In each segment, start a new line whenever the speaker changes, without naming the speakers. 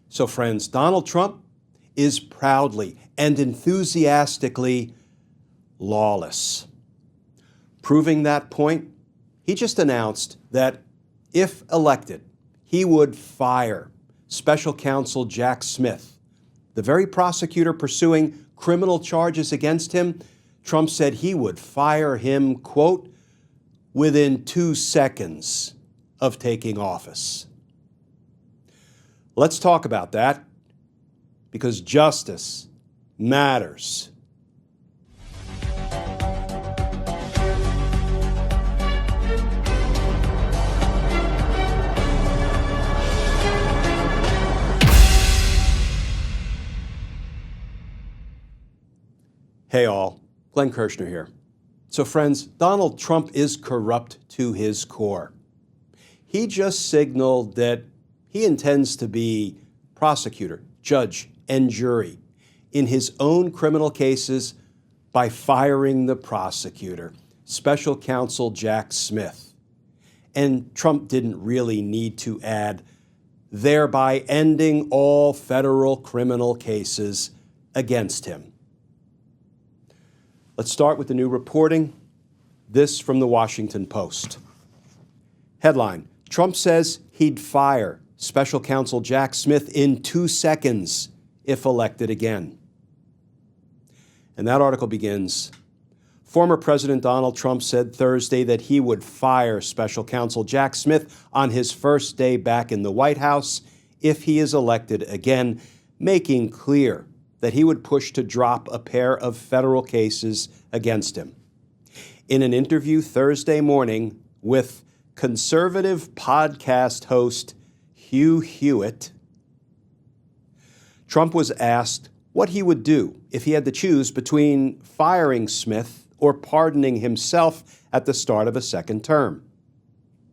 So friends, Donald Trump is proudly and enthusiastically lawless. Proving that point, he just announced that if elected, he would fire Special Counsel Jack Smith, the very prosecutor pursuing criminal charges against him. Trump said he would fire him, quote, within 2 seconds of taking office. Let's talk about that, because justice matters. Hey all, Glenn Kirshner here. So friends, Donald Trump is corrupt to his core. He just signaled that he intends to be prosecutor, judge, and jury in his own criminal cases by firing the prosecutor, Special Counsel Jack Smith. And Trump didn't really need to add, thereby ending all federal criminal cases against him. Let's start with the new reporting. This from the Washington Post. Headline, Trump says he'd fire Special Counsel Jack Smith in 2 seconds if elected again. And that article begins, former President Donald Trump said Thursday that he would fire Special Counsel Jack Smith on his first day back in the White House if he is elected again, making clear that he would push to drop a pair of federal cases against him. In an interview Thursday morning with conservative podcast host Hugh Hewitt, Trump was asked what he would do if he had to choose between firing Smith or pardoning himself at the start of a second term.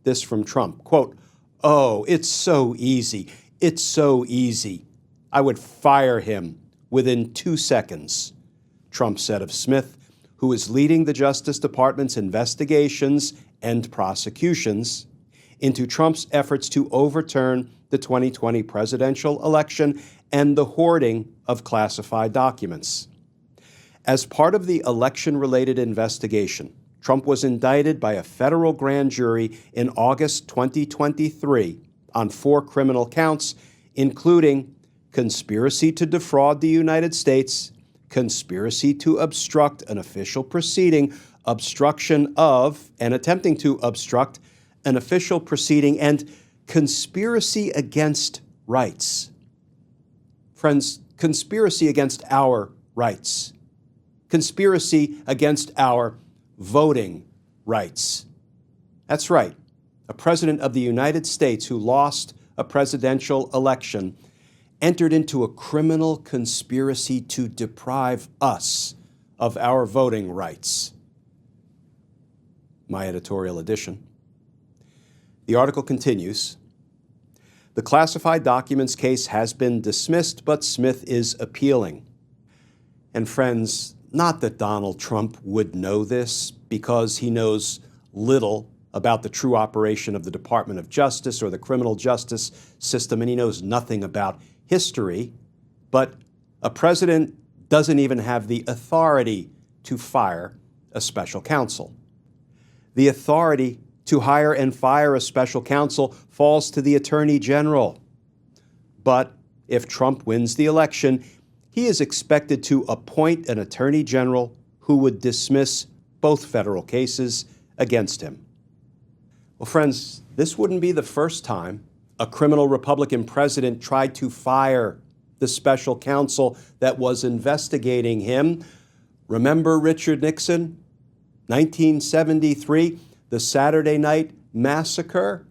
This from Trump, quote, "Oh, it's so easy. It's so easy. I would fire him within 2 seconds," Trump said of Smith, who is leading the Justice Department's investigations and prosecutions into Trump's efforts to overturn the 2020 presidential election and the hoarding of classified documents. As part of the election-related investigation, Trump was indicted by a federal grand jury in August 2023 on 4 criminal counts, including conspiracy to defraud the United States, conspiracy to obstruct an official proceeding, obstruction of and attempting to obstruct an official proceeding, and conspiracy against rights. Friends, conspiracy against our rights. Conspiracy against our voting rights. That's right. A president of the United States who lost a presidential election entered into a criminal conspiracy to deprive us of our voting rights. My editorial edition. The article continues. The classified documents case has been dismissed, but Smith is appealing. And friends, not that Donald Trump would know this, because he knows little about the true operation of the Department of Justice or the criminal justice system, and he knows nothing about history, but a president doesn't even have the authority to fire a special counsel. The authority to hire and fire a special counsel falls to the Attorney General. But if Trump wins the election, he is expected to appoint an Attorney General who would dismiss both federal cases against him. Well, friends, this wouldn't be the first time a criminal Republican president tried to fire the special counsel that was investigating him. Remember Richard Nixon, 1973, the Saturday Night Massacre?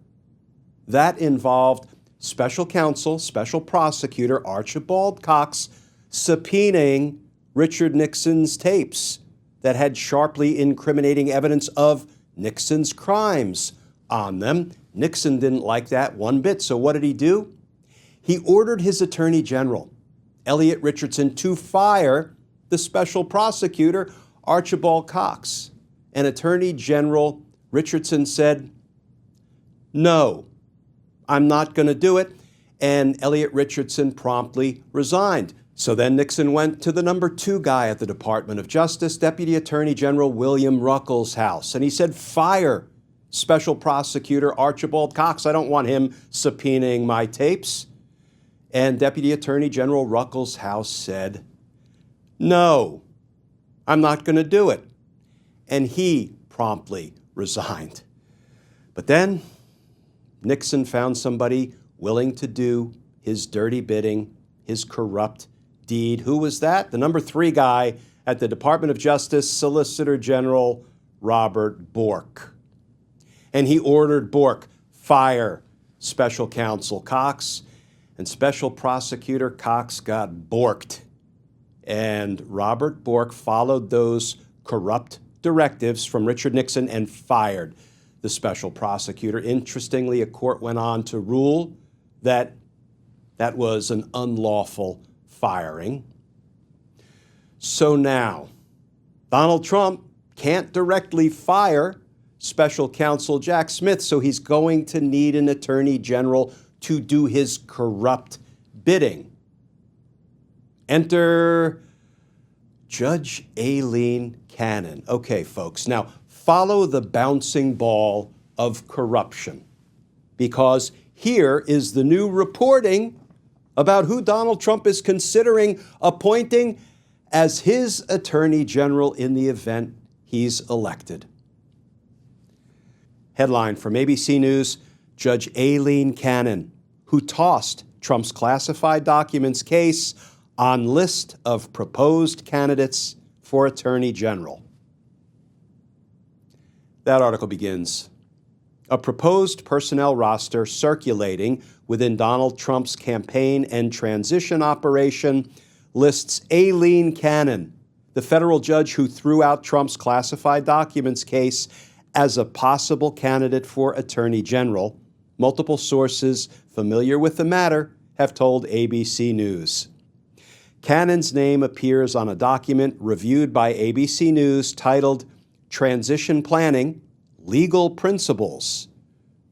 That involved special counsel, Special Prosecutor Archibald Cox subpoenaing Richard Nixon's tapes that had sharply incriminating evidence of Nixon's crimes on them. Nixon didn't like that one bit, so what did he do? He ordered his Attorney General, Elliot Richardson, to fire the Special Prosecutor Archibald Cox. And Attorney General Richardson said, "No, I'm not going to do it." and Elliot Richardson promptly resigned. So then Nixon went to the number 2 guy at the Department of Justice, Deputy Attorney General William Ruckelshaus, and he said, fire Special Prosecutor Archibald Cox. I don't want him subpoenaing my tapes. And Deputy Attorney General Ruckelshaus said, no, I'm not going to do it. And he promptly resigned. But then Nixon found somebody willing to do his dirty bidding, his corrupt deed. Who was that? The number 3 guy at the Department of Justice, Solicitor General Robert Bork. And he ordered Bork, fire Special Counsel Cox, and Special Prosecutor Cox got borked. And Robert Bork followed those corrupt directives from Richard Nixon and fired the special prosecutor. Interestingly, a court went on to rule that that was an unlawful firing. So now, Donald Trump can't directly fire Special Counsel Jack Smith, so he's going to need an attorney general to do his corrupt bidding. Enter Judge Aileen Cannon. Okay, folks, now follow the bouncing ball of corruption, because here is the new reporting about who Donald Trump is considering appointing as his attorney general in the event he's elected. Headline from ABC News, Judge Aileen Cannon, who tossed Trump's classified documents case on list of proposed candidates for attorney general. That article begins, a proposed personnel roster circulating within Donald Trump's campaign and transition operation lists Aileen Cannon, the federal judge who threw out Trump's classified documents case, as a possible candidate for attorney general. Multiple sources familiar with the matter have told ABC News. Cannon's name appears on a document reviewed by ABC News titled Transition Planning, Legal Principles.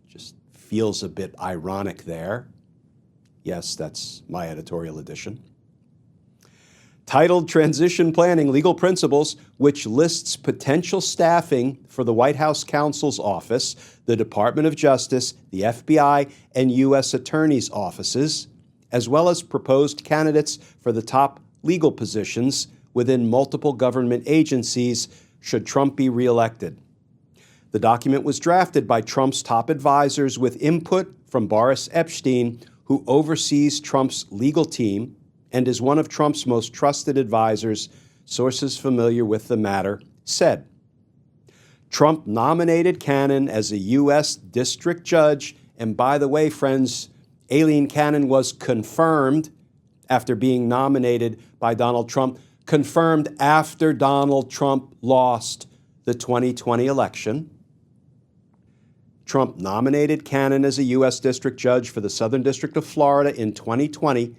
Just feels a bit ironic there. Yes, that's my editorial edition. Titled Transition Planning, Legal Principles, which lists potential staffing for the White House counsel's office, the Department of Justice, the FBI, and U.S. attorneys' offices, as well as proposed candidates for the top legal positions within multiple government agencies should Trump be reelected. The document was drafted by Trump's top advisors with input from Boris Epshteyn, who oversees Trump's legal team and is one of Trump's most trusted advisors, sources familiar with the matter said. Trump nominated Cannon as a U.S. district judge, and by the way, friends, Aileen Cannon was confirmed after being nominated by Donald Trump, confirmed after Donald Trump lost the 2020 election. Trump nominated Cannon as a U.S. district judge for the Southern District of Florida in 2020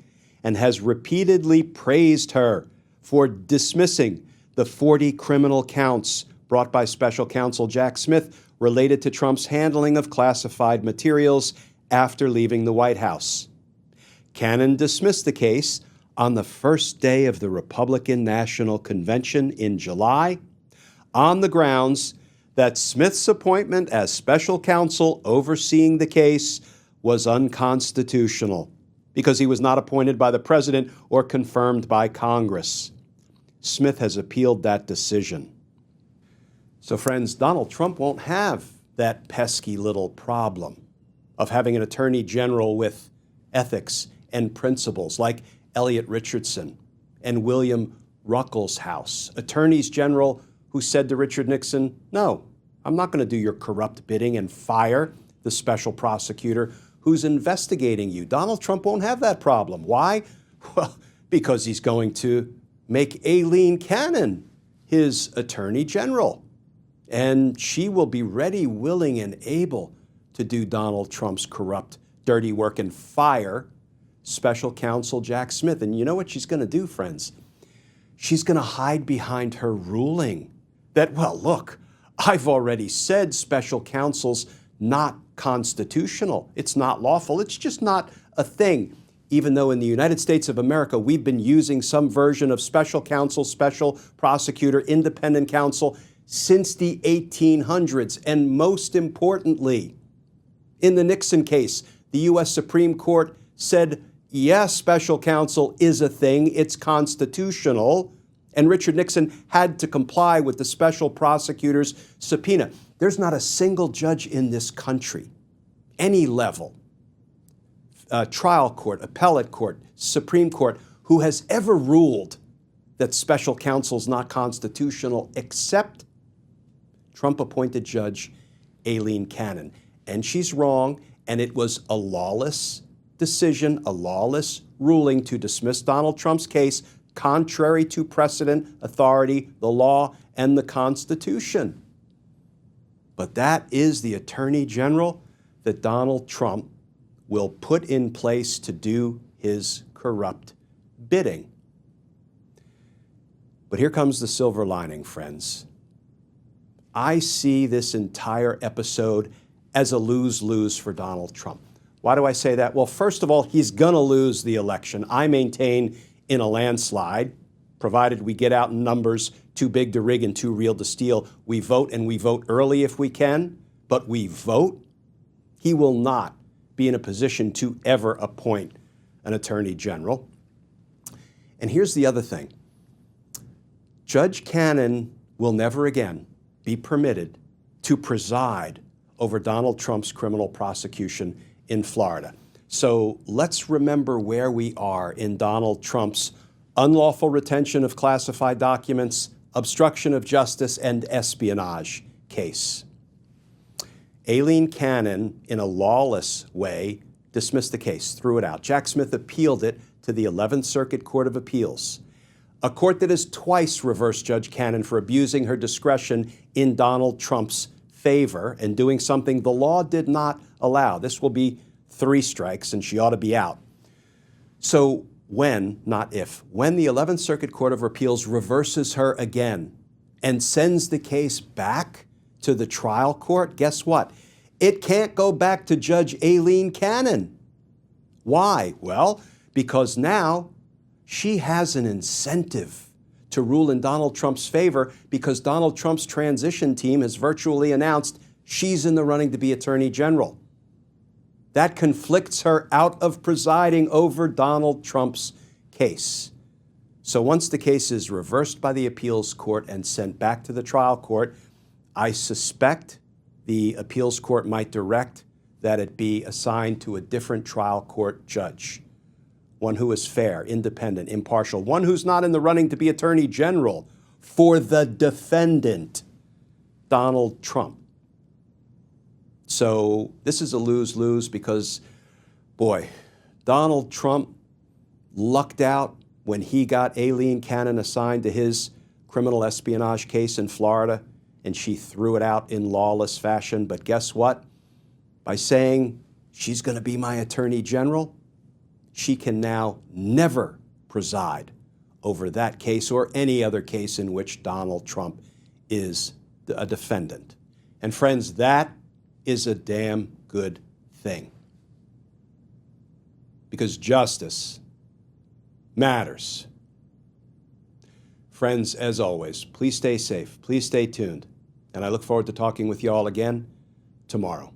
and has repeatedly praised her for dismissing the 40 criminal counts brought by Special Counsel Jack Smith related to Trump's handling of classified materials after leaving the White House. Cannon dismissed the case on the first day of the Republican National Convention in July on the grounds that Smith's appointment as special counsel overseeing the case was unconstitutional because he was not appointed by the president or confirmed by Congress. Smith has appealed that decision. So, friends, Donald Trump won't have that pesky little problem of having an attorney general with ethics and principles like Elliot Richardson and William Ruckelshaus, attorneys general who said to Richard Nixon, no, I'm not going to do your corrupt bidding and fire the special prosecutor who's investigating you. Donald Trump won't have that problem. Why? Well, because he's going to make Aileen Cannon his attorney general. And she will be ready, willing, and able to do Donald Trump's corrupt, dirty work and fire Special Counsel Jack Smith. And you know what she's going to do, friends? She's going to hide behind her ruling that, well, look, I've already said special counsel's not constitutional. It's not lawful. It's just not a thing, even though in the United States of America we've been using some version of special counsel, special prosecutor, independent counsel since the 1800s. And most importantly, in the Nixon case, the U.S. Supreme Court said, yes, special counsel is a thing, it's constitutional, and Richard Nixon had to comply with the special prosecutor's subpoena. There's not a single judge in this country, any level, trial court, appellate court, Supreme Court, who has ever ruled that special counsel's not constitutional, except Trump-appointed Judge Aileen Cannon. And she's wrong, and it was a lawless decision, a lawless ruling to dismiss Donald Trump's case, contrary to precedent, authority, the law, and the Constitution. But that is the Attorney General that Donald Trump will put in place to do his corrupt bidding. But here comes the silver lining, friends. I see this entire episode as a lose-lose for Donald Trump. Why do I say that? Well, first of all, he's going to lose the election. I maintain in a landslide, provided we get out in numbers too big to rig and too real to steal. We vote, and we vote early if we can, but we vote. He will not be in a position to ever appoint an attorney general. And here's the other thing. Judge Cannon will never again be permitted to preside over Donald Trump's criminal prosecution in Florida. So let's remember where we are in Donald Trump's unlawful retention of classified documents, obstruction of justice, and espionage case. Aileen Cannon, in a lawless way, dismissed the case, threw it out. Jack Smith appealed it to the 11th Circuit Court of Appeals, a court that has twice reversed Judge Cannon for abusing her discretion in Donald Trump's favor and doing something the law did not allow. This will be 3 strikes, and she ought to be out. So when, not if, when the 11th Circuit Court of Appeals reverses her again and sends the case back to the trial court, guess what? It can't go back to Judge Aileen Cannon. Why? Well, because now she has an incentive to rule in Donald Trump's favor, because Donald Trump's transition team has virtually announced she's in the running to be Attorney General. That conflicts her out of presiding over Donald Trump's case. So once the case is reversed by the appeals court and sent back to the trial court, I suspect the appeals court might direct that it be assigned to a different trial court judge, one who is fair, independent, impartial, one who's not in the running to be Attorney General for the defendant, Donald Trump. So this is a lose-lose because, boy, Donald Trump lucked out when he got Aileen Cannon assigned to his criminal espionage case in Florida, and she threw it out in lawless fashion. But guess what? By saying she's going to be my Attorney General, she can now never preside over that case or any other case in which Donald Trump is a defendant. And friends, that is a damn good thing. Because justice matters. Friends, as always, please stay safe, please stay tuned, and I look forward to talking with you all again tomorrow.